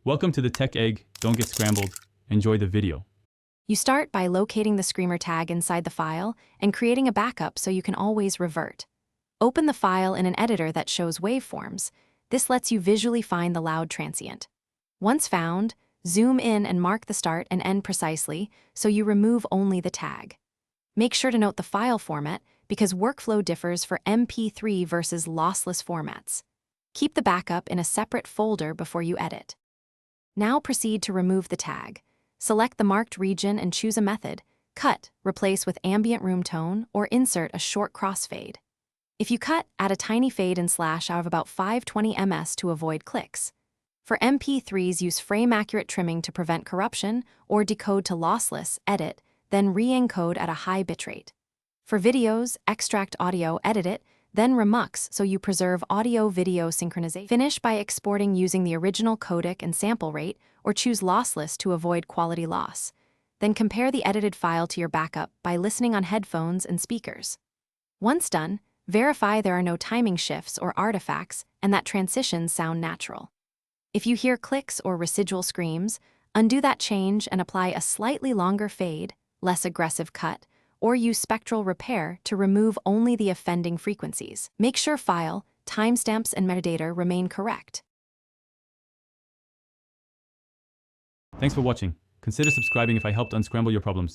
Welcome to the Tech Egg. Don't get scrambled. Enjoy the video. You start by locating the screamer tag inside the file and creating a backup so you can always revert. Open the file in an editor that shows waveforms. This lets you visually find the loud transient. Once found, zoom in and mark the start and end precisely so you remove only the tag. Make sure to note the file format because workflow differs for MP3 versus lossless formats. Keep the backup in a separate folder before you edit. Now proceed to remove the tag. Select the marked region and choose a method: cut, replace with ambient room tone, or insert a short crossfade. If you cut, add a tiny fade and slash out of about 520 ms to avoid clicks. For MP3s, use frame-accurate trimming to prevent corruption, or decode to lossless, edit, then re-encode at a high bitrate. For videos, extract audio, edit it, then remux so you preserve audio-video synchronization. Finish by exporting using the original codec and sample rate, or choose lossless to avoid quality loss. Then compare the edited file to your backup by listening on headphones and speakers. Once done, verify there are no timing shifts or artifacts and that transitions sound natural. If you hear clicks or residual screams, undo that change and apply a slightly longer fade, less aggressive cut, or use spectral repair to remove only the offending frequencies. Make sure file, timestamps, and metadata remain correct. Thanks for watching. Consider subscribing if I helped unscramble your problems.